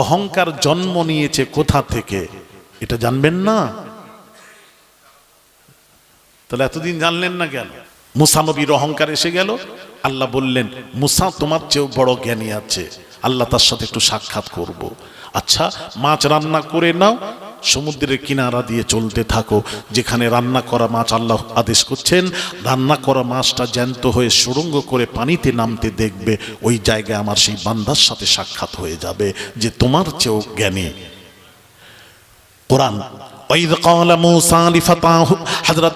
অহংকার জন্ম নিয়েছে কোথা থেকে এটা জানবেন না? তাহলে এতদিন জানলেন না কেন? মুসা নবীর অহংকার এসে গেল, আল্লাহ বললেন মুসা তোমার চেয়েও বড় জ্ঞানী আছে, আল্লাহ তার সাথে একটু সাক্ষাৎ করব। আচ্ছা মাছ রান্না করে নাও, সমুদ্রের কিনারা দিয়ে চলতে থাকো, যেখানে রান্না করা মাছ আল্লাহ আদেশ করছেন রান্না করা মাছটা জ্যান্ত হয়ে সুড়ঙ্গ করে পানিতে নামতে দেখবে, ওই জায়গায় আমার সেই বান্দার সাথে সাক্ষাৎ হয়ে যাবে যে তোমার চেয়েও জ্ঞানী। কোরআন ওয়াইদ ক্বালা মূসা লিফাতাহু, হযরত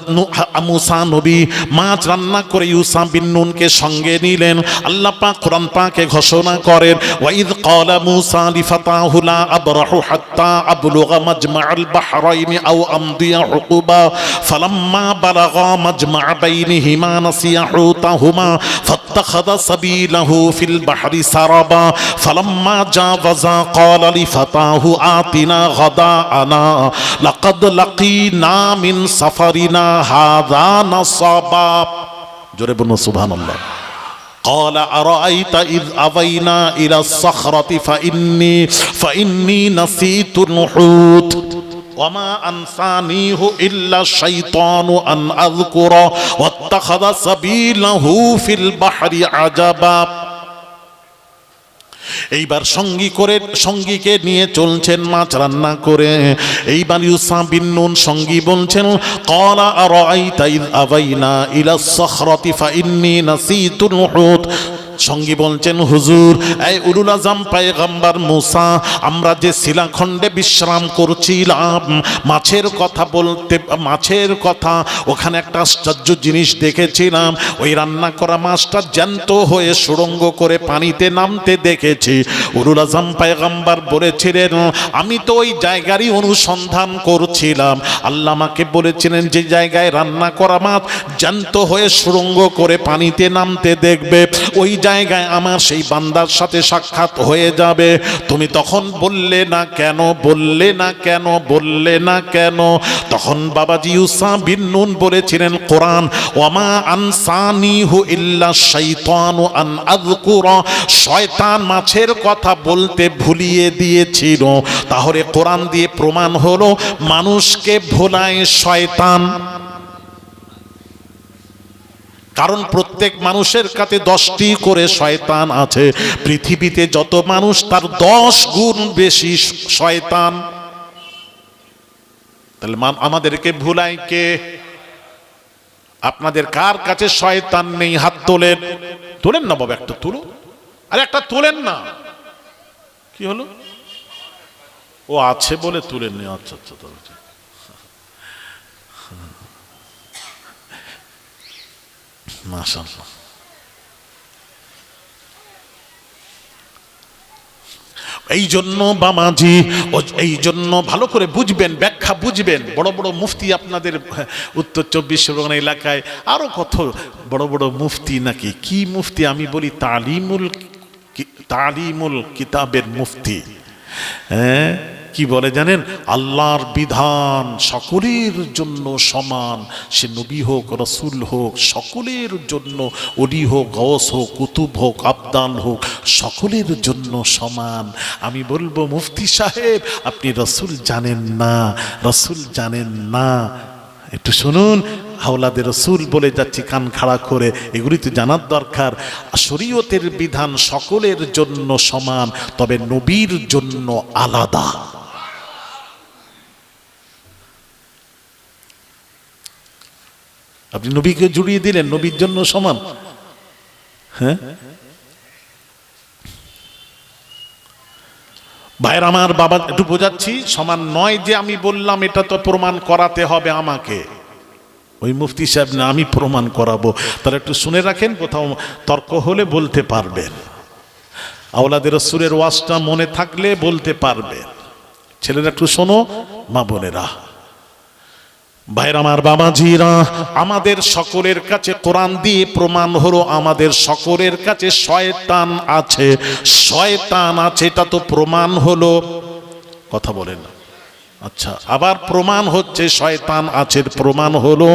মূসা নবী মাছ রান্না করে ইউসা বিন নুনকে সঙ্গে নিলেন। আল্লাহ পাক কোরআন পাকে ঘোষণা করেন ওয়াইদ ক্বালা মূসা লিফাতাহু লা আবরাহু হাত্তা আবলুগা মাজমা'আল বাহরাইনি আও আমদিয়া হুকুবা ফালাম্মা বালাগা মাজমা'a বাইনিহিমা নাসিয়া হুতাহুমা ফাত্তাখাযা সাবিলাহু ফিল বাহরি সারাবা ফালাম্মা জাওয়াজা ক্বালা লিফাতাহু আতিনা গাদা'ানা লাকাদ লাকিনা মিন সাফারিনা হাযা নাসাবা। জোরে বলুন সুবহানাল্লাহ। قال أرأيت إذ أوينا إلى الصخرة فإني نسيت الحوت وما أنسانيه إلا الشيطان أن أذكره واتخذ سبيله في البحر عجبا। এইবার সঙ্গীকে নিয়ে চলছেন মাছ রান্না করে। এইবার ইউসা বিন নুন সঙ্গী বলছেন ক্বালা আরাআইতা ইয আওয়াইনা ইলা সখরাতি ফাইন্নী নাসিতুল হুত। সঙ্গী বলছেন হুজুর, এই উলুল আজম পয়গম্বর মুসা, আমরা যে শিলাখণ্ডে বিশ্রাম করছিলাম মাছের কথা ওখানে একটা আশ্চর্য জিনিস দেখেছিলাম। ওই রান্না করা মাছটা জ্যান্ত হয়ে সুড়ঙ্গ করে পানিতে নামতে দেখেছি। উলুল আজম পয়গম্বর বলেছিলেন আমি তো ওই জায়গারই অনুসন্ধান করছিলাম। আল্লাহ আমাকে বলেছিলেন যে জায়গায় রান্না করা মাছ জ্যান্ত হয়ে সুড়ঙ্গ করে পানিতে নামতে দেখবে, ওই জায়গায় আমার সেই বান্দার সাথে সাক্ষাৎ হয়ে যাবে। তুমি তখন বললে না কেন? তখন বাবাজি ইউসা বিন নুন বলেছিলেন কোরআন ওয়ামা আনসানিহু ইল্লা শাইতানু আন আযকুরা, শয়তান মাছের কথা বলতে ভুলিয়ে দিয়েছিল। তাহলে কোরআন দিয়ে প্রমাণ হলো মানুষকে ভোলায় শয়তান। কারণ প্রত্যেক মানুষের কাছে 10টি করে শয়তান আছে। পৃথিবীতে যত মানুষ তার 10 গুণ বেশি শয়তান। তাহলে আমাদেরকে ভুলায় কে? আপনাদের কার কাছে শয়তান নেই? হাত তোলেন না বাবা, একটা তুলো, আরে একটা তোলেন না। কি হলো? ও আছে বলে তুলেন নি। আচ্ছা মাশাআল্লাহ। এই জন্য বামাজি, এই জন্য ভালো করে বুঝবেন, ব্যাখ্যা বুঝবেন। বড় বড় মুফতি আপনাদের উত্তর 24 পরগনা এলাকায় আরো কত বড় বড় মুফতি, নাকি কি মুফতি আমি বলি, তালিমুল কিতাবের মুফতি। হ্যাঁ, কি বলে জানেন? আল্লাহর বিধান সকলের জন্য সমান, সে নবী হোক রসুল হোক, সকলের জন্য, ওলি হোক গওস হোক কুতুব হোক আবদাল হোক, সকলের জন্য সমান। আমি বলবো মুফতি সাহেব আপনি রসুল জানেন না। একটু শুনুন, আওলাদে রসুল বলে যাচ্ছি কান খাড়া করে, এগুলি তো জানার দরকার। শরীয়তের বিধান সকলের জন্য সমান, তবে নবীর জন্য আলাদা। আপনি নবীকে জুড়িয়ে দিলেন, নবীর জন্য সমান। হ্যাঁ ভাইয়ের আমার, বাবা একটু বোঝাচ্ছি, সমান নয় যে আমি বললাম এটা তো প্রমাণ করাতে হবে আমাকে। ওই মুফতি সাহেব না, আমি প্রমাণ করাবো। তারা একটু শুনে রাখেন, কোথাও তর্ক হলে বলতে পারবেন। আওলাদের রাসূলের ওয়াজটা মনে থাকলে বলতে পারবেন। ছেলেরা একটু শোনো, মা বোনেরা, ভাইরা আমার, বাবাজিরা, আমাদের সকলের কাছে কোরআন দিয়ে প্রমাণ হলো আমাদের সকলের কাছে শয়তান আছে। এটা তো প্রমাণ হলো। কথা বলেন না, আচ্ছা, আবার প্রমাণ হচ্ছে শয়তান আছে। প্রমাণ হলো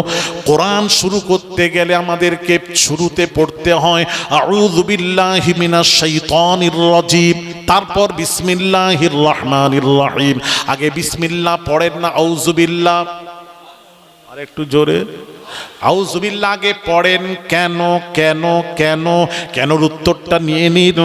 কোরআন শুরু করতে গেলে আমাদেরকে শুরুতে পড়তে হয় আউযু বিল্লাহি মিনাশ শাইতানির রাজিম, তারপর বিসমিল্লাহির রহমানির রহিম। আগে বিসমিল্লাহ পড়েন না আউযু বিল্লাহ? আর একটু জোরে আউযু বিল্লাহ আগে পড়েন কেন? কেন কেন কেনর উত্তরটা নিয়ে নিন।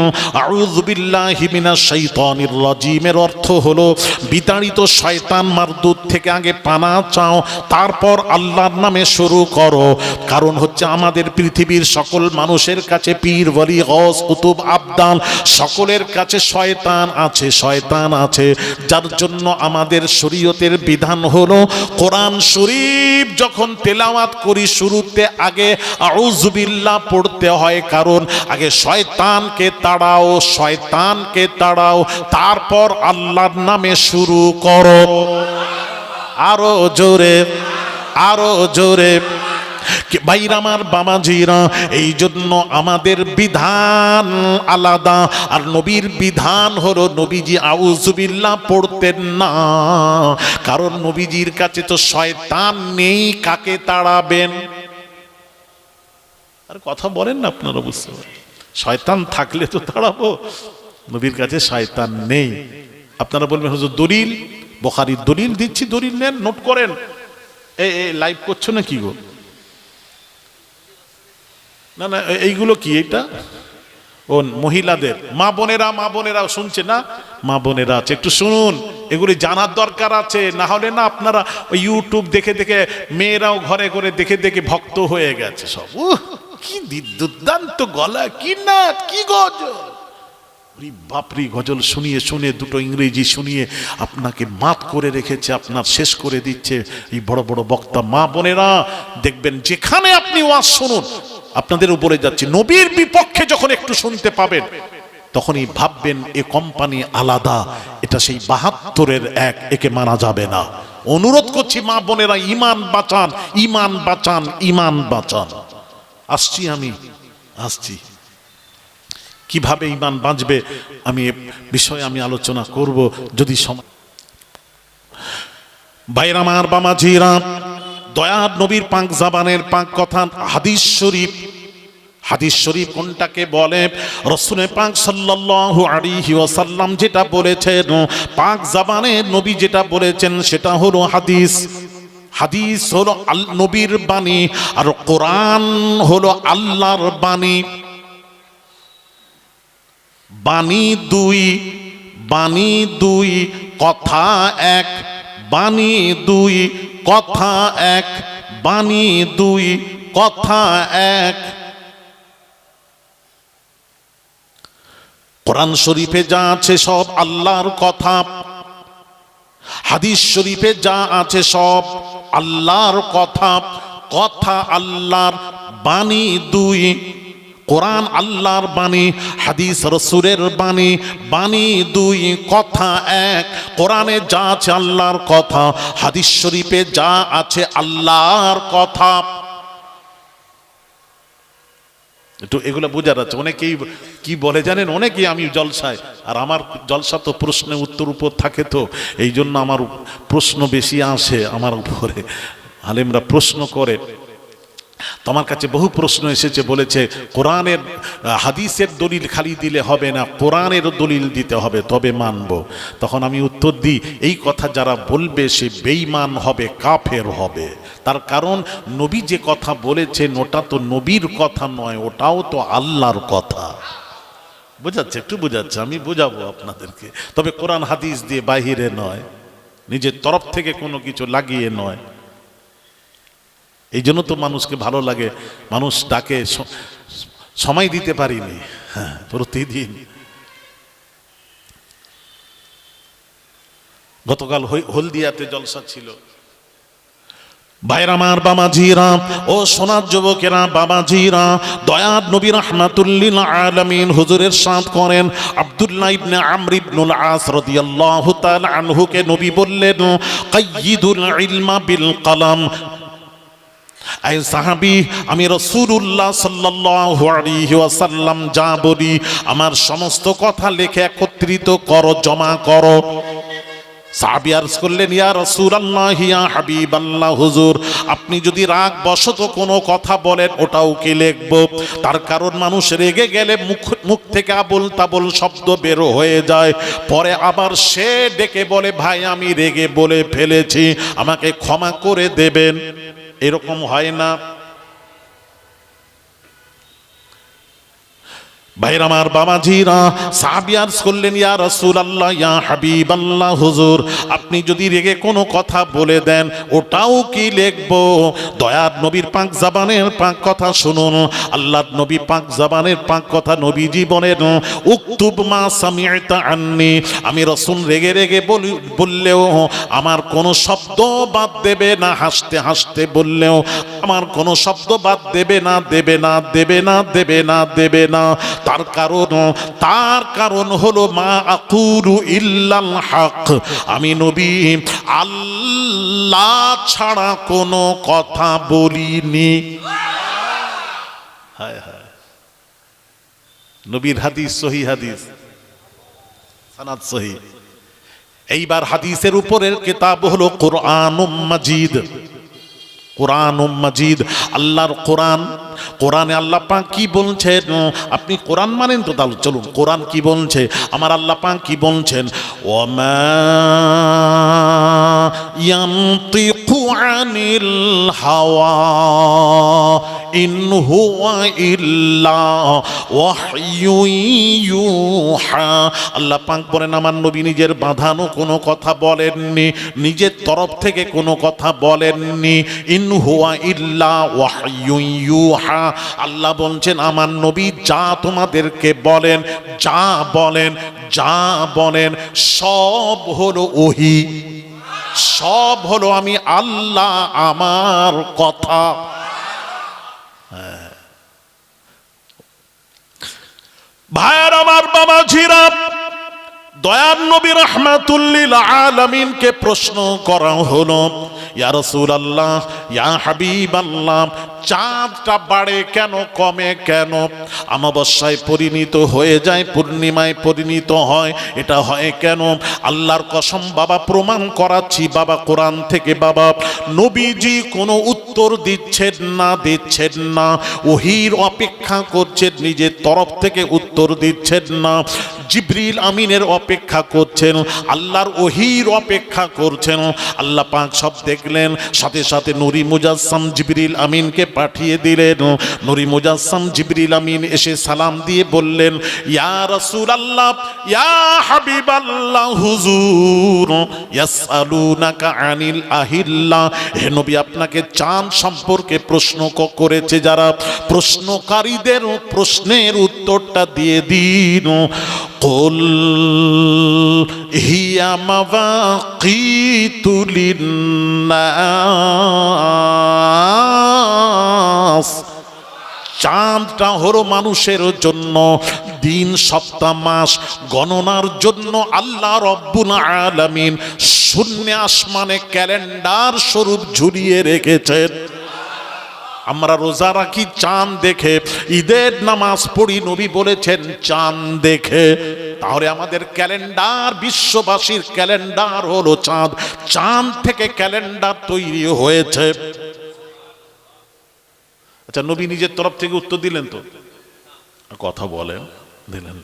আউযু বিল্লাহি মিনাশ শাইতানির রাজিমের অর্থ হলো বিতাড়িত শয়তান মারদুদ থেকে আগে পানা চাও, তারপর আল্লাহর নামে শুরু করো। কারণ হচ্ছে আমাদের পৃথিবীর সকল মানুষের কাছে পীর ওয়ালি গওস কুতুব আবদাল সকলের কাছে শয়তান আছে, শয়তান আছে। যার জন্য আমাদের শরীয়তের বিধান হলো কোরআন শরীফ যখন তেলাওয়াত করি শুরুতে আগে আউযু বিল্লাহ পড়তে হয়। কারণ আগে শয়তানকে তাড়াও, শয়তানকে তাড়াও, তারপর আল্লাহর নামে শুরু করো। আরো জোরে, আরো জোরে। ভাইরা আমার, বাবাজিরা, এই জন্য আমাদের বিধান আলাদা। আর নবীর বিধান হলো নবীজি আউযু বিল্লাহ পড়তেন না, কারণ নবীজির কাছে তো শয়তান নেই, কাকে তাড়াবেন? আর কথা বলেন না আপনারা, বুঝতে পারেন? শয়তান থাকলে তো তাড়াবো, নবীর কাছে শয়তান নেই। আপনারা বলবেন হুজুর দলিল, বুখারীর দলিল দিচ্ছি, দলিল নেন, নোট করেন। এই লাইভ করছো না কি গো? না না, এইগুলো কি? এটা ও মহিলাদের, মা বোনেরা, মা বোনেরা শুনছে না? মা বোনেরা আছে, একটু শুনুন, এগুলি জানার দরকার আছে। না হলে না আপনারা ওই ইউটিউব দেখে দেখে, মেয়েরাও ঘরে ঘরে দেখে দেখে ভক্ত হয়ে গেছে সব। কি দুর্দান্ত গলা, কি না, কি গজল! বাপরি, গজল শুনিয়ে শুনিয়ে, দুটো ইংরেজি শুনিয়ে আপনাকে মাত করে রেখেছে, আপনার শেষ করে দিচ্ছে এই বড় বড় বক্তা। মা বোনেরা দেখবেন, যেখানে আপনি ওয়াজ শুনুন, আপনাদের উপরে যাচ্ছি, নবীর বিপক্ষে যখন একটু শুনতে পাবেন তখনই ভাববেন এ কোম্পানি আলাদা, এটা সেই ৭২-এর এক, একে মানা যাবে না। অনুরোধ করছি মা বোনেরা, ইমান বাঁচান, ইমান বাঁচান, ইমান বাঁচান। আসছি, আমি আসছি, কিভাবে ইমান বাঁচবে আমি বিষয়ে আমি আলোচনা করব যদি সময়। ভাইরা আমার, বামাজিরা, দয়ার নবীর পাক জাবানের পাক কথা হাদিস শরীফ, হাদিস শরীফ কোনটাকে বলে? রাসূল পাক সাল্লাল্লাহু আলাইহি ওয়াসাল্লাম যেটা বলেছেন, পাক জাবানে নবী যেটা বলেছেন সেটা হলো হাদিস। হাদিস হলো নবীর বাণী, আর কোরআন হলো আল্লাহর বাণী। বাণী দুই, বাণী দুই, কথা এক। বাণী দুই, কথা এক। বাণী দুই, কথা এক। কোরআন শরীফে যা আছে সব আল্লাহর কথা, হাদিস শরীফে যা আছে সব আল্লাহর কথা। কথা আল্লাহর, বাণী দুই। কোরআন আল্লাহর বাণী, হাদিস রাসূলের বাণী। বাণী দুই, কথা এক। কোরআনে যা আছে আল্লাহর কথা, হাদিস শরীফে যা আছে আল্লাহর কথা। একটু এগুলো বোঝার আছে। অনেকেই কি বলে জানেন? অনেকেই আমি জলসায়, আর আমার জলসা তো প্রশ্নে উত্তর উপর থাকে, তো এই জন্য আমার প্রশ্ন বেশি আসে আমার উপরে। আলেমরা প্রশ্ন করে, তোমার কাছে বহু প্রশ্ন এসেছে, বলেছে কোরআনের হাদিসের দলিল খালি দিলে হবে না, কোরআনের দলিল দিতে হবে তবে মানব। তখন আমি উত্তর দিই, এই কথা যারা বলবে সে বেঈমান হবে, কাফের হবে। তার কারণ নবী যে কথা বলেছেন ওটা তো নবীর কথা নয়, ওটাও তো আল্লাহর কথা। বোঝাচ্ছে? একটু বোঝাচ্ছে, আমি বোঝাবো আপনাদেরকে। তবে কোরআন হাদিস দিয়ে বাহিরে নয়, নিজের তরফ থেকে কোনো কিছু লাগিয়ে নয়। এই জন্য তো মানুষকে ভালো লাগে, মানুষ ডাকে, সময় দিতে পারিনি। হ্যাঁ, প্রতিদিন। গতকাল হলদিয়াতে জলসা ছিল। ভাইরা আমার, বাবাজিরা, ও সোনার যুবকেরা, বাবাজিরা, দয়ার নবী রাহমাতুল লিল আলামিন হুজুরের সাথ করেন আব্দুল্লাহ ইবনে আমর ইবনুল আস রাদিয়াল্লাহু তাআলা আনহুকে নবী বললেন, কাইয়িদুল ইলমা বিল কলম। এই সাহাবী, আমি রাসূলুল্লাহ সাল্লাল্লাহু আলাইহি ওয়াসাল্লাম যা বলি আমার সমস্ত কথা লিখে একত্রিত করো, জমা করো। সাহাবী আরজ করলেন, ইয়া রাসূলুল্লাহ, ইয়া হাবিবাল্লাহ, হুজুর আপনি যদি রাগ বশত কোনো কথা বলেন ওটাও কি লিখব? তার কারণ মানুষ রেগে গেলে মুখ থেকে আবোল তাবোল শব্দ বের হয়ে যায়, পরে আবার সে ডেকে বলে, ভাই আমি রেগে বলে ফেলেছি, আমাকে ক্ষমা করে দেবেন। এরকম হয় না? ভাইরা আমার, বাবাজিরা, সাহাবী আরজ করলেন, ইয়া রাসূলুল্লাহ, ইয়া হাবিবাল্লাহ, হুজুর আপনি যদি রেগে কোনো কথা বলে দেন ওটাও কি লিখব? দয়ার নবীর পাক জবানের পাক কথা শুনুন। আল্লাহর নবী পাক জবানের পাক কথা নবীজি বলেন, উকতুব মা সামি'তা আন্নি, আমি রাসূল রেগে রেগে বললেও আমার কোনো শব্দ বাদ দেবে না, হাসতে হাসতে বললেও আমার কোনো শব্দ বাদ দেবে না, দেবে না, দেবে না, দেবে না, দেবে না। তার কারণ হলো মা আকুলু ইল্লাল হক, আমি নবী আল্লাহ ছাড়া কোনো কথা বলিনি। হায় হায়, নবীর হাদিস, সহিহ হাদিস, সানাদ সহিহ। এইবার হাদিসের উপরের কিতাব হলো কুরআনুম মাজিদ। কুরআনুম মাজিদ, আল্লাহর কোরআন। কোরআনে আল্লাহ পাক কি বলছেন? আপনি কোরআন মানেন তো, তাহলে চলুন কোরআন কি বলছে। আমার আল্লাহ পাক কি বলছেন? ওয়ামা ইয়ানতিকু আনিল হাওয়া ইন হুয়া ইল্লা ওয়াহয়ুন ইউহা। আল্লাহ পাক বলেন, আমার নবী নিজের বাঁধানো কোনো কথা বলেননি, নিজের তরফ থেকে কোনো কথা বলেননি। ইন হুয়া ইল্লা ওয়াহয়ুন ইউহা, আল্লাহ বলছেন আমার নবী যা তোমাদেরকে বলেন, যা বলেন, যা বলেন সব হলো ওহী, সব হলো আমি আল্লাহ আমার কথা। ভাইয়ের আমার, বাবাজিরা, দয়ার নবী রাহমাতুল লিল আলামিনকে প্রশ্ন করা হলো, ইয়া রাসূলুল্লাহ, ইয়া হাবিবাল্লাহ, চাঁদটা বাড়ে কেন, কমে কেন? অমাবস্যায় পরিণত হয়ে যায়, পূর্ণিমায় পরিণত হয়, এটা হয় কেন? আল্লাহর কসম বাবা, প্রমাণ করাচ্ছি বাবা কোরআন থেকে। বাবা নবীজি কোনো উত্তর দিচ্ছেন না, দিচ্ছেন না, ওহীর অপেক্ষা করছেন, নিজের তরফ থেকে উত্তর দিচ্ছেন না, জিবরিল আমিনের অপেক্ষা করছেন, আল্লাহর ওহীর অপেক্ষা করছেন। আল্লাহ পাক সব দেখলেন, সাথে সাথে নূরি মুজাসসাম জিবরিল আমিনকে পাঠিয়ে দিলেন। নূরি মুজাসসাম জিবরিল আমিন এসে সালাম দিয়ে বললেন, ইয়া রাসূলুল্লাহ, ইয়া হাবিবাল্লাহ, হুজুর ইয়াসআলুনাকা আনিল আহিল্লা, হে নবী আপনাকে চাঁদ সম্পর্কে প্রশ্ন করেছে যারা, প্রশ্নকারীদের প্রশ্নের উত্তরটা দিয়ে দিন। কুল হিয়া মাওয়াকিতু লিন্নাস, চাঁদটা হলো মানুষের জন্য, দিন সপ্তাহ মাস গণনার জন্য আল্লাহ রব্বুল আলামিন শূন্য আসমানে ক্যালেন্ডার স্বরূপ ঝুলিয়ে রেখেছেন। আমরা রোজা রাখি চাঁদ দেখে, ঈদের নামাজ পড়ি নবী বলেছেন চাঁদ দেখে। তাহলে আমাদের ক্যালেন্ডার, বিশ্ববাসীর ক্যালেন্ডার হলো চাঁদ, চাঁদ থেকে ক্যালেন্ডার তৈরি হয়েছে। আচ্ছা, নবী নিজের তরফ থেকে উত্তর দিলেন তো? কথা বলেন, দিলেন?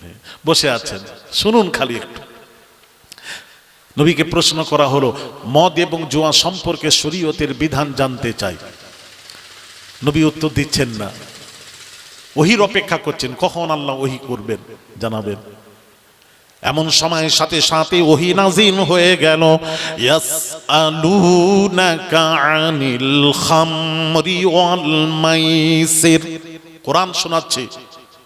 বসে আছেন, শুনুন খালি একটু। নবীকে প্রশ্ন করা হলো, মদ এবং জুয়া সম্পর্কে শরীয়তের বিধান জানতে চাই। নবী উত্তর দিচ্ছেন না, ওহীর অপেক্ষা করছেন, কখন আল্লাহ ওহী করবেন জানাবেন। এমন সময় সাথে সাথে ওহী নাযিল হয়ে গেল, ইয়াসআলুনাকা আনিল খামরি ওয়াল মাইসির। কোরআন শোনাচ্ছে,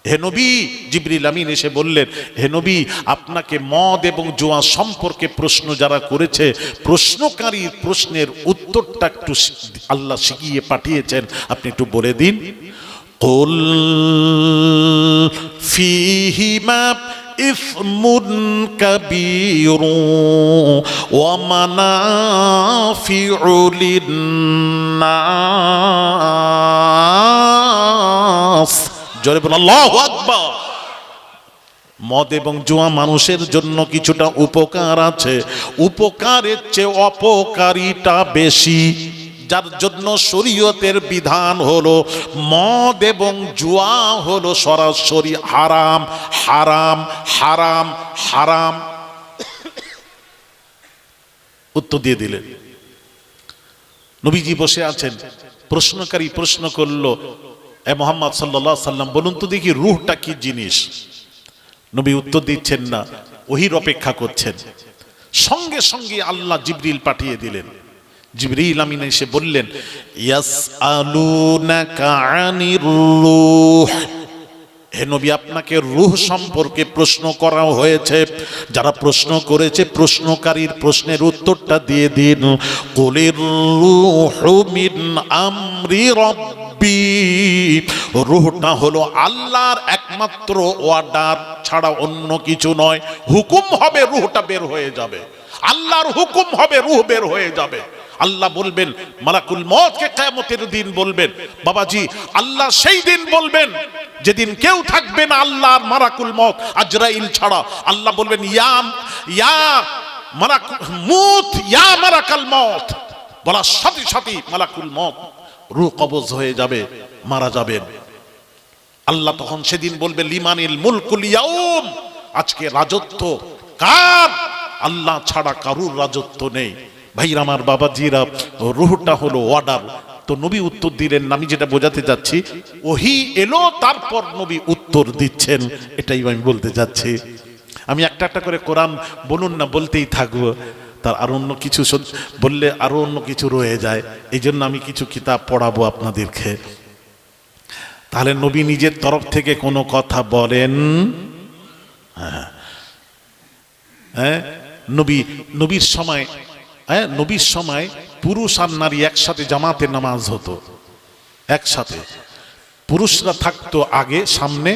হে নবী, জিবরিল আমিন এসে বললেন, হে নবী আপনাকে মদ এবং জুয়া সম্পর্কে প্রশ্ন যারা করেছে, প্রশ্নকারীর প্রশ্নের উত্তরটা একটু আল্লাহ শিখিয়ে পাঠিয়েছেন, আপনি একটু বলে দিন। কুল ফীহিমা ইসমুন কাবীরু ওয়া মানাফিউ লিন্নাস। জোরে বলুন আল্লাহু আকবার। মদ এবং জুয়া মানুষের জন্য কিছুটা উপকার আছে, উপকারের চেয়ে অপকারিতা বেশি, যার জন্য শরীয়তের বিধান হলো মদ এবং জুয়া হলো সরাসরি হারাম হারাম হারাম হারাম। উত্তর দিয়ে দিলেন। নবীজি বসে আছেন, প্রশ্নকারী প্রশ্ন করলো, এ মুহাম্মদ সাল্লাল্লাহু আলাইহি সাল্লাম বলুন তো দেখি রূহটা কি জিনিস। নবী উত্তর দিচ্ছেন না, ওহির অপেক্ষা করছেন। সঙ্গে সঙ্গে আল্লাহ জিবরিল পাঠিয়ে দিলেন। জিবরিল আমিন এসে বললেন, ইয়াসআলুনাকা আনির রূহ, হে নবী আপনাকে রূহ সম্পর্কে প্রশ্ন করা হয়েছে। যারা প্রশ্ন করেছে প্রশ্নকারীর প্রশ্নের উত্তরটা দিয়ে দিন। কুলির রূহু মিন আমরি রাব্বি, রূহটা হলো আল্লাহর একমাত্র অর্ডার ছাড়া অন্য কিছু নয়। হুকুম হবে রূহটা বের হয়ে যাবে, আল্লাহর হুকুম হবে রূহ বের হয়ে যাবে। আল্লাহ বলবেন, মালাকুল মউতকে কিয়ামতের দিন বলবেন, বাবাজি আল্লাহ সেই দিন বলবেন যেদিন কেউ থাকবে না আল্লাহর মালাকুল মউত আজরাইল ছাড়া। আল্লাহ বলবেন, ইয়া মুত ইয়া মালাকাল মউত, বলার সাথে সাথে মালাকুল মউত রূহ কবজ হয়ে যাবে, মারা যাবেন। আল্লাহ তখন সেদিন বলবে, লিমানিল মুলকুল ইয়াউম, আজকে রাজত্ব কার? আল্লাহ ছাড়া কারুর রাজত্ব নেই। ভাইরা আমার, বাবাজিরা, রূহটা হলো অর্ডার। তো নবী উত্তর দিলেন, আমি যেটা বোঝাতে যাচ্ছি, ওহী এলো তারপর নবী উত্তর দিচ্ছেন, এটাই আমি বলতে যাচ্ছি। আমি একটা একটা করে কোরআন বলুন না বলতেই থাকবো, তার আর অন্য কিছু বললে আরো অন্য কিছু রয়ে যায়। এই জন্য আমি কিছু কিতাব পড়াবো আপনাদেরকে। তাহলে নবী নিজের তরফ থেকে কোনো কথা বলেন? হ্যাঁ, নবীর সময় পুরুষ আর নারী একসাথে জামাতে নামাজ হতো, একসাথে। পুরুষরা থাকতো আগে সামনে,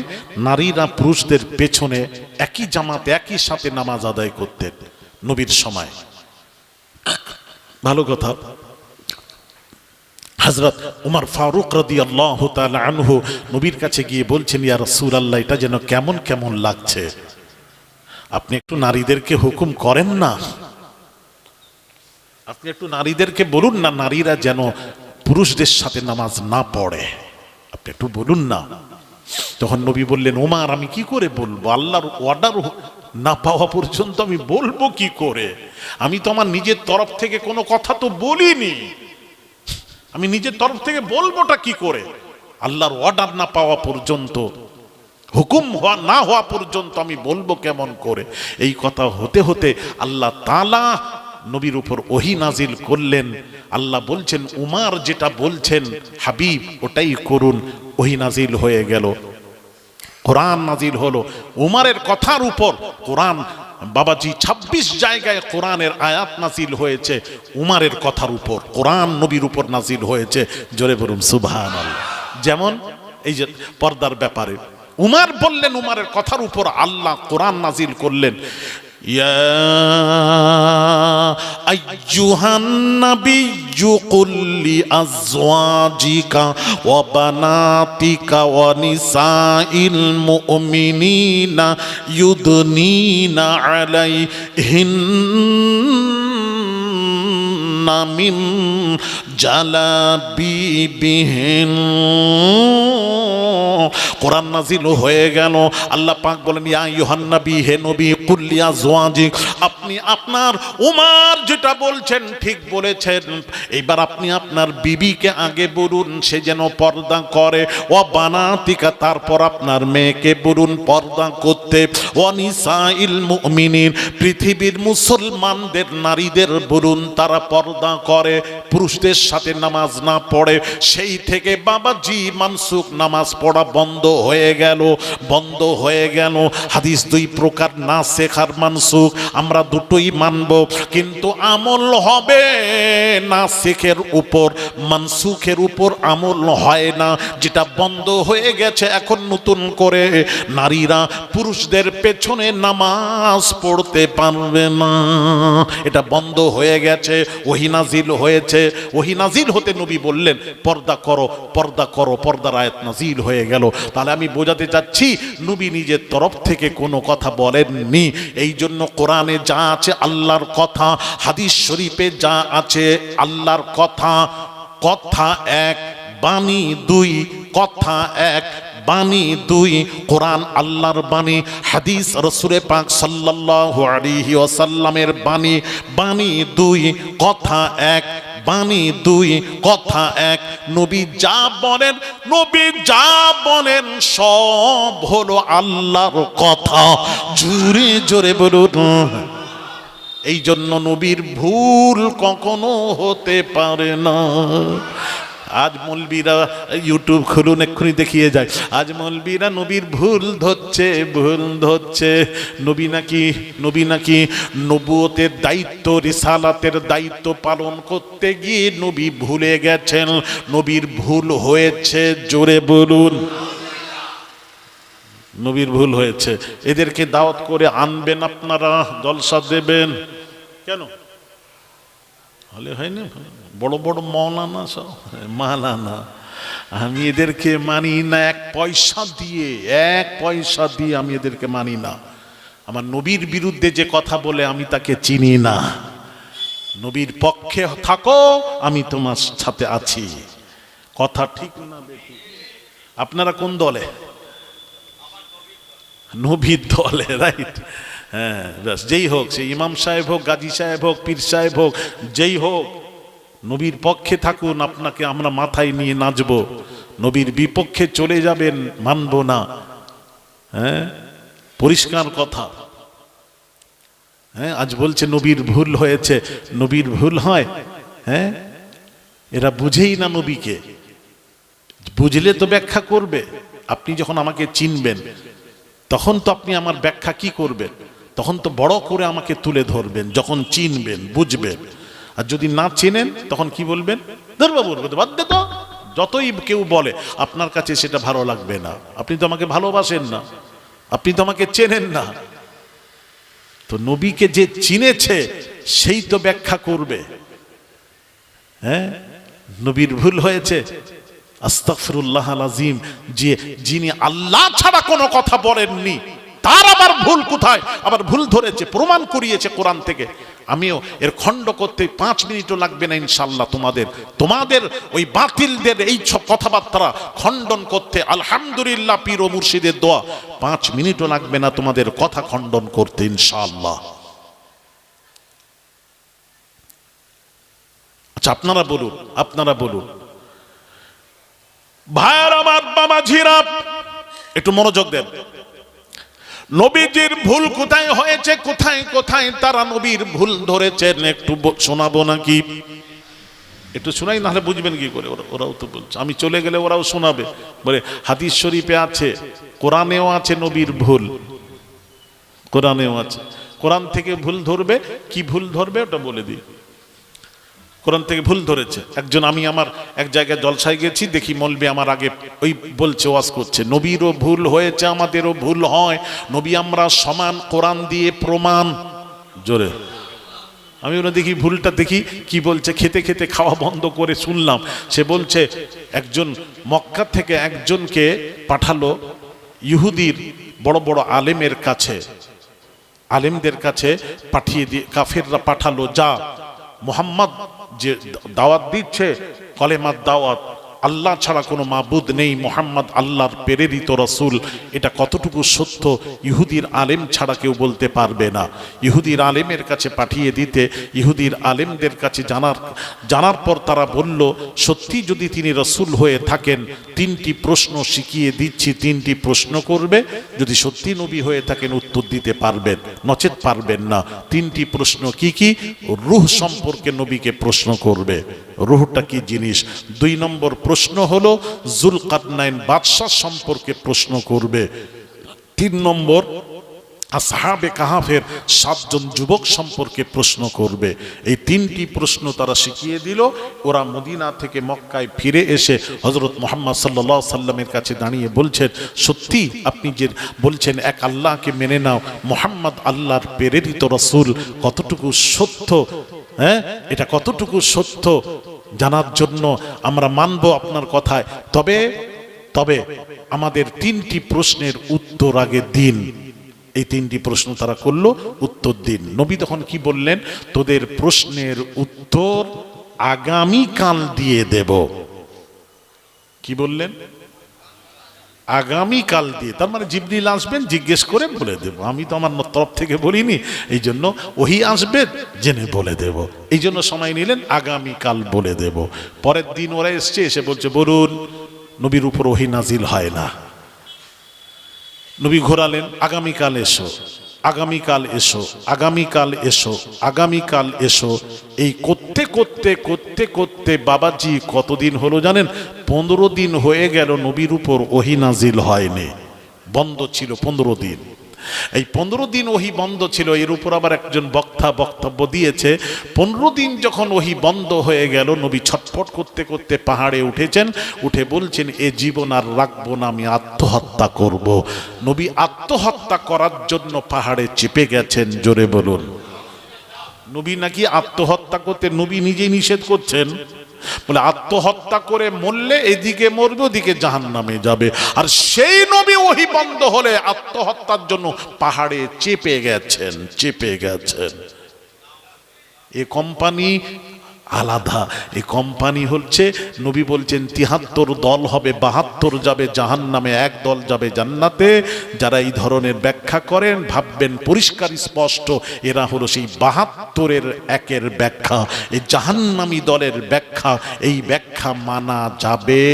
নারীরা পুরুষদের পেছনে, একই জামাতে একই সাথে নামাজ আদায় করতেন নবীর সময়। ভালো কথা। হযরত উমর ফারুক রাদিয়াল্লাহু তাআলা আনহু নবীর কাছে গিয়ে বলছেন, ইয়া রাসূলুল্লাহ, এটা যেন কেমন কেমন লাগছে, আপনি একটু নারীদেরকে হুকুম করেন না, আপনি একটু নারীদেরকে বলুন না নারীরা যেন পুরুষদের সাথে নামাজ না পড়ে, আপনি একটু বলুন না। তখন নবী বললেন, ওমর আমি কি করে বলবো, আল্লাহর অর্ডার না পাওয়া পর্যন্ত আমি বলবো কি করে? আমি তো আমার নিজের তরফ থেকে কোনো কথা তো বলিনি, আমি নিজের তরফ থেকে বলবোটা কি করে? আল্লাহর অর্ডার না পাওয়া পর্যন্ত, হুকুম না হওয়া পর্যন্ত আমি বলবো কেমন করে? এই কথা হতে হতে আল্লাহ তাআলা নবীর উপর ওহী নাজিল করলেন। আল্লাহ বলছেন, উমর যেটা বলছেন হাবিব ওটাই করুন। ওহী নাজিল হয়ে গেল, কোরআন নাজিল হলো উমরের কথার উপর। কোরআন বাবাজি 26 জায়গায় কোরআনের আয়াত নাজিল হয়েছে উমরের কথার উপর, কোরআন নবীর উপর নাজিল হয়েছে। জোরে বলুন সুবহানাল্লাহ। যেমন এই যে পর্দার ব্যাপারে উমর বললেন, উমরের কথার উপর আল্লাহ কোরআন নাজিল করলেন, ইয়া আইয়ুহান নাবিয়্যু কুল লিআজওয়াজিকা ওয়া বানাতিকা ওয়া নিসাইল মুমিনিনা ইউদনিনা আলাইহিন্না মিন জালাবিবিহিন। কোরআন নাজিল হয়ে গেল। আল্লাহ পাক বলেন, ইয়া আইয়ুহান নবী, হে নবী, কুল লিআজওয়াজিক, আপনি আপনার উমর যেটা বলছেন ঠিক বলেছেন। এবার আপনি আপনার বিবিকে আগে বলুন সে যেন পর্দা করে, ও বানাতিকা, তারপর আপনার মেয়েকে বলুন পর্দা করতে, ও নিসাইল মুমিনিন, পৃথিবীর মুসলমানদের নারীদের বলুন তারা পর্দা করে, পুরুষদের সাথে নামাজ না পড়ে। সেই থেকে বাবাজি মানসুখ নামাজ পড়া বন্ধ হয়ে গেল, বন্ধ হয়ে গেল। হাদিস দুই প্রকার, না শেখার মানসুখ, আমরা দুটোই মানব, কিন্তু আমল হবে না শেখের উপর, মানসুখের উপর আমল হয় না। যেটা বন্ধ হয়ে গেছে এখন নতুন করে নারীরা পুরুষদের পেছনে নামাজ পড়তে পারবে না, এটা বন্ধ হয়ে গেছে। ওহী নাজিল হয়েছে। ওহী নাজিল হতে নবী বললেন পর্দা করো, পর্দা করো, পর্দার আয়াত নাজিল হয়ে গেল। তাহলে আমি বোঝাতে চাচ্ছি নবী নিজের তরফ থেকে কোনো কথা বলেননি। এই জন্য কোরআনে যা আছে আল্লাহর কথা, হাদিস শরীফে যা আছে আল্লাহর কথা। কথা এক, বাণী দুই। কথা এক, বাণী দুই। কোরআন আল্লাহর বাণী, হাদিস রাসূল পাক সাল্লাল্লাহু আলাইহি ওয়াসাল্লামের বাণী। বাণী দুই, কথা এক, বাণী দুই, কথা এক। নবী যা বলেন, নবী যা বলেন সব হলো আল্লাহর কথা। জোরে জোরে বলুন। এই জন্য নবীর ভুল কখনো হতে পারে না। আজ মৌলবীরা ইউটিউব খুলুন, এক্ষুনি দেখিয়ে যায়, আজ মৌলবীরা নবীর ভুল ধরছে, ভুল ধরছে। নবী নাকি নবুয়তের দায়িত্ব, রিসালাতের দায়িত্ব পালন করতে গিয়ে নবী ভুলে গেছেন। নবীর ভুল হয়েছে, জোরে বলুন। নবীর ভুল হয়েছে। এদেরকে দাওয়াত করে আনবেন, আপনারা জলসা দেবেন কেন? হলে হয় না, বড় বড় মৌলানা সব মালানা। আমি এদেরকে মানি না, এক পয়সা দিয়ে আমি এদেরকে মানি না। আমার নবীর বিরুদ্ধে যে কথা বলে আমি তাকে চিনি না। নবীর পক্ষে থাকো, আমি তোমার সাথে আছি। কথা ঠিক না দেখি? আপনারা কোন দলে? নবীর দলে, রাইট। হ্যাঁ, যেই হোক, সে ইমাম সাহেব হোক, গাজী সাহেব হোক, পীর সাহেব হোক, যেই হোক, নবীর পক্ষে থাকুন, আপনাকে আমরা মাথায় নিয়ে নাচবো। নবীর বিপক্ষে চলে যাবেন, মানব না। হ্যাঁ, পরিষ্কার কথা। হ্যাঁ, আজ বলছে নবীর ভুল হয়েছে। নবীর ভুল হয়? হ্যাঁ, এরা বুঝেই না নবীকে। বুঝলে তো ব্যাখ্যা করবে। আপনি যখন আমাকে চিনবেন তখন তো আপনি আমার ব্যাখ্যা কি করবেন? তখন তো বড় করে আমাকে তুলে ধরবেন, যখন চিনবেন, বুঝবেন। আর যদি না চেনেন তখন কি বলবেন? ধরবাবু বাদ দে তো। যতই কেউ বলে আপনার কাছে সেটা ভালো লাগবে না। আপনি তো আমাকে ভালোবাসেন না, আপনি তো আমাকে চেনেন না। তো নবীকে যে চিনেছে সেই তো ব্যাখ্যা করবে। হ্যাঁ, নবীর ভুল হয়েছে, আস্তাগফিরুল্লাহ আল-আযীম। যিনি আল্লাহ ছাড়া কোনো কথা বলেননি তার আবার ভুল কোথায়? আবার ভুল ধরেছে, প্রমাণ করিয়েছে কোরআন থেকে। আমিও এর খণ্ড করতে 5 মিনিটও লাগবে না ইনশাআল্লাহ। তোমাদের ওই বাতিলদের এই সব কথাবার্তা খণ্ডন করতে আলহামদুলিল্লাহ পীর ও মুর্শিদের দোয়া, 5 মিনিটও লাগবে না তোমাদের কথা খণ্ডন করতে ইনশাআল্লাহ। আচ্ছা, আপনারা বলুন ভাইয়ার আমার, বাবাজিরা একটু মনোযোগ দেন। নবীজির ভুল কোথায় হয়েছে, কোথায় কোথায় তারা নবীর ভুল ধরেছেন একটু শোনাবো নাকি? একটু শোনাই, নাহলে বুঝবেন কি করে? ওরাও তো বলছে, আমি চলে গেলে ওরাও শোনাবে। বলে হাদিস শরীফে আছে, কোরআনেও আছে নবীর ভুল, কোরআনেও আছে। কোরআন থেকে ভুল ধরবে, কি ভুল ধরবে ওটা বলে দিই। কোরআন থেকে ভুল ধরেছে একজন। আমি আমার এক জায়গায় জলসায় গেছি, দেখি মৌলবি আমার আগে ওই বলছে, ওয়াজ করছে, নবীরও ভুল হয়েছে, আমাদেরও ভুল হয়, নবী আমরা সমান, কোরআন দিয়ে প্রমাণ। জোরে আমি ওরা দেখি ভুলটা, দেখি কি বলছে। খেতে খেতে খাওয়া বন্ধ করে শুনলাম। সে বলছে একজন মক্কা থেকে একজনকে পাঠালো ইহুদির বড় বড় আলেমের কাছে, আলেমদের কাছে পাঠিয়ে দিয়ে কাফেররা পাঠালো, যা মুহাম্মদ যে দাওয়াত দিচ্ছে, কলেমার দাওয়াত, আল্লাহ ছাড়া কোনো মাবুদ নেই, মুহাম্মদ আল্লাহর প্রেরিত রাসূল, এটা কতটুকু সত্য ইহুদির আলেম ছাড়া কেউ বলতে পারবে না। ইহুদির আলেমের কাছে পাঠিয়ে দিতে, ইহুদির আলেমদের কাছে জানার পর তারা বলল, সত্যি যদি তিনি রাসূল হয়ে থাকেন 3টি প্রশ্ন শিখিয়ে দিচ্ছি, 3টি প্রশ্ন করবে, যদি সত্যি নবী হয়ে থাকেন উত্তর দিতে পারবেন, নচেত পারবেন না। 3টি প্রশ্ন কি কি? রূহ সম্পর্কে নবীকে প্রশ্ন করবে, রূহটা কি জিনিস। 2 নম্বর প্রশ্ন হলো জুলকারনাইন বাদশাহ সম্পর্কে প্রশ্ন করবে। 3 নম্বর আসহাবে কাহাফের 7 জন যুবক সম্পর্কে প্রশ্ন করবে। এই 3টি প্রশ্ন তারা শিখিয়ে দিল। ওরা মদিনা থেকে মক্কায় ফিরে এসে হযরত মুহাম্মদ সাল্লাল্লাহু আলাইহি সাল্লামের কাছে দাঁড়িয়ে বলছেন, সত্যি আপনি যে বলছেন এক আল্লাহকে মেনে নাও, মুহাম্মদ আল্লাহর প্রেরিত রাসূল, কতটুকু সত্য হ্যাঁ, এটা কতটুকু সত্য জানার জন্য আমরা মানব আপনার কথায়। তবে তবে আমাদের 3টি প্রশ্নের উত্তর আগে দিন। এই 3টি প্রশ্ন তারা করলো, উত্তর দিন। নবী তখন কি বললেন? তোদের প্রশ্নের উত্তর আগামীকাল দিয়ে দেব। কি বললেন? আগামীকাল দিয়ে। তার মানে জিবরিল আসবেন, জিজ্ঞেস করে বলে দেব। আমি তো আমার তরফ থেকে বলিনি, এই জন্য ওহি আসবে, জেনে বলে দেব। এই জন্য সময় নিলেন, আগামীকাল বলে দেব। পরের দিন ওরা এসছে, এসে বলছে বলুন নবীর উপর ওহি নাজিল হয় না। নবী ঘোরালেন, আগামীকাল এসো, আগামীকাল এসো, আগামীকাল এসো, আগামীকাল এসো। এই করতে করতে করতে করতে বাবাজি কতদিন হলো জানেন? 15 দিন হয়ে গেল নবীর উপর ওহি নাজিল হয়নি, বন্ধ ছিল 15 দিন। এই 15 দিন ওহি বন্ধ ছিল। এর উপর আবার একজন বক্তা বক্তব্য দিয়েছে, 15 দিন যখন ওহি বন্ধ হয়ে গেল, নবী ছটফট করতে করতে পাহাড়ে উঠেছেন, উঠে বলছেন এ জীবন আর রাখবো না, আমি আত্মহত্যা করব। নবী আত্মহত্যা করার জন্য পাহাড়ে চেপে গেছেন। জোরে বলুন। নবী নাকি আত্মহত্যা করতে নবী নিজেই নিষেধ করছেন, বলে আত্মহত্যা করে মরলে এদিকে মরবে, ওদিকে জাহান্নামে যাবে। আর সেই নবী ওহি বন্ধ হলে আত্মহত্যার জন্য পাহাড়ে চেপে গেছেন, চেপে গেছেন। এ কোম্পানি আলাদা। এই কোম্পানি হচ্ছে, নবী বলছেন 73 দল হবে, 72 যাবে জাহান্নামে, 1 দল যাবে জান্নাতে। যারা এই ধরনের ব্যাখ্যা করেন ভাববেন পরিষ্কার স্পষ্ট এরা হলো সেই 72-এর 1-এর ব্যাখ্যা, এই জাহান্নামী দলের ব্যাখ্যা। এই ব্যাখ্যা মানা যাবে?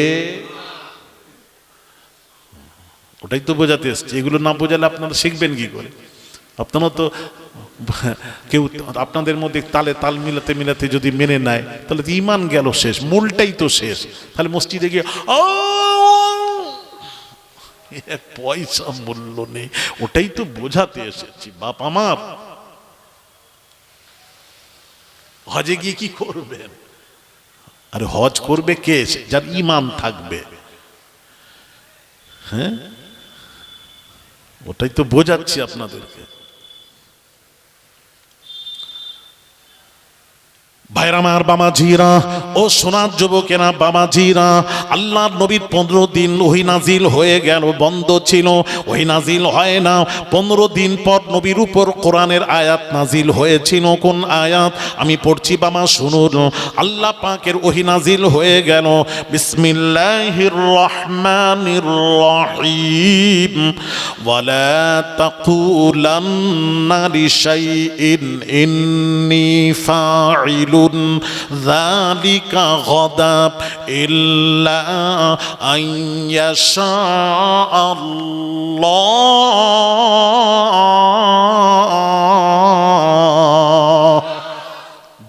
ওটাই তো বোঝাতে এসছে। এগুলো না বোঝালে আপনারা শিখবেন কি করে? আপনারা তো কেউ আপনাদের মধ্যে তালে তাল মিলাতে মিলাতে যদি মেনে নেয়, তাহলে তো ইমান গেল শেষ, মূলটাই তো শেষ। তাহলে মসজিদে গিয়ে পয়সা মূল্য নেই, ওটাই তো বোঝাতে এসেছি। বাপ আমার, হজে গিয়ে কি করবেন? আরে হজ করবে কে? যার ইমান থাকবে। হ্যাঁ, ওটাই তো বোঝাচ্ছি আপনাদেরকে। ভাইরা আমার, বাবাজিরা ও সোনার যুবকেরা, বাবাজিরা, আল্লাহর নবীর 15 দিন ওহি নাজিল হয়ে গেল, বন্ধ ছিল, ওহি নাজিল হয় না। 15 দিন পর নবীর উপর কোরআনের আয়াত নাজিল হয়েছিল। কোন আয়াত? আমি পড়ছি বাবা শুনুন। আল্লাহ পাকের ওহি নাজিল হয়ে গেল, বিসমিল্লাহির রহমানির রহিম, ওয়ালা তাকুলান্না লিশাইইন ইন্নী ফাইল ذلك غدا إلا أن يشاء الله।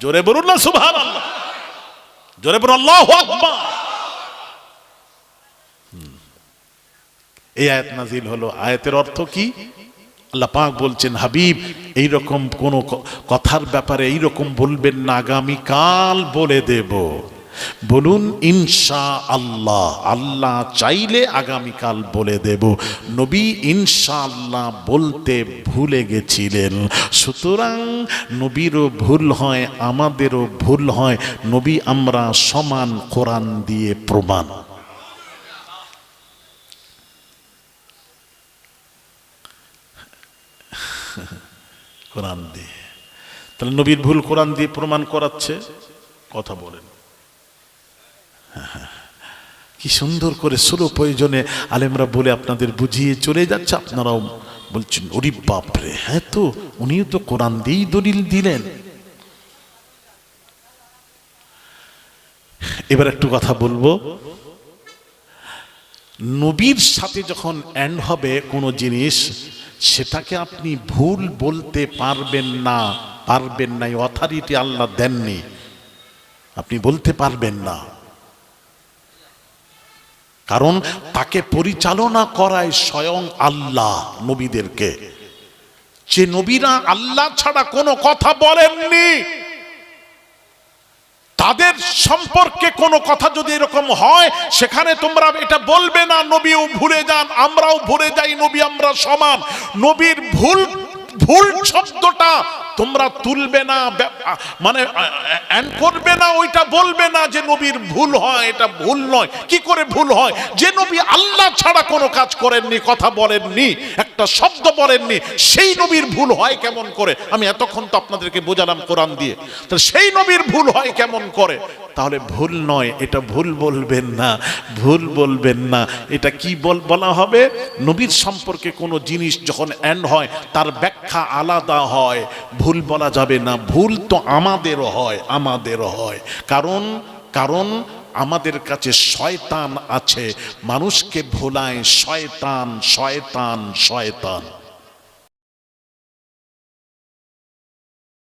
জোরে বলুন না সুবহানাল্লাহ, জোরে বলুন আল্লাহু আকবার। এই আয়াত নাজিল হলো। আয়াতের অর্থ কি? আল্লাহ পাক বলছেন, হাবিব এইরকম কোন কথার ব্যাপারে এইরকম বলবেন না, আগামীকাল বলে দেব। বলুন ইনশাআল্লাহ, আল্লাহ চাইলে আগামীকাল বলে দেব। নবী ইনশাআল্লাহ বলতে ভুলে গেছিলেন। সুতরাং নবীরও ভুল হয়, আমাদেরও ভুল হয়। নবী আমরা সমান, কোরআন দিয়ে প্রমাণ। কোরআন দিয়ে, তাহলে নবীর ভুল কোরআন দিয়ে প্রমাণ করাচ্ছে। কথা বলেন, কি সুন্দর করে স্লো প্রয়োজনে আলেমরা বলে আপনাদের বুঝিয়ে চলে যাচ্ছে, আপনারাও বলছেন ওরে বাপরে, হ্যাঁ তো উনিও তো কোরআন দিয়েই দলিল দিলেন। এবার একটু কথা বলবো, নবীর সাথে যখন এন্ড হবে কোনো জিনিস, সেটাকে আপনি ভুল বলতে পারবেন না, পারবেন না। অথরিটি আল্লাহ দেননি, আপনি বলতে পারবেন না। কারণ তাকে পরিচালনা করায় স্বয়ং আল্লাহ নবীদেরকে। যে নবীরা আল্লাহ ছাড়া কোনো কথা বলেননি, তাদের সম্পর্কে কোনো কথা যদি এরকম হয়, সেখানে তোমরা এটা বলবে না নবীও ভুলে যান, আমরাও ভুলে যাই, নবী আমরা সমান। নবীর ভুল, ভুল শব্দটা তোমরা তুলবে না, মানে এন্ড করবে না, ওইটা বলবে না যে নবীর ভুল হয়, এটা ভুল নয়। কি করে ভুল হয়? যে নবী আল্লাহ ছাড়া কোনো কাজ করেননি, কথা বলেননি, একটা শব্দ বলেননি, সেই নবীর ভুল হয় কেমন করে? আমি এতক্ষণ তো আপনাদেরকে বোঝালাম কোরআন দিয়ে। তাহলে সেই নবীর ভুল হয় কেমন করে? তাহলে ভুল নয়, এটা ভুল বলবেন না, ভুল বলবেন না। এটা কি বলা হবে? নবীর সম্পর্কে কোনো জিনিস যখন এন্ড হয় তার ব্যাখ্যা আলাদা হয়, ভুল বলা যাবে না। ভুল তো আমাদেরও হয়, আমাদেরও হয়। কারণ আমাদের কাছে শয়তান আছে, মানুষকে ভোলায় শয়তান, শয়তান, শয়তান।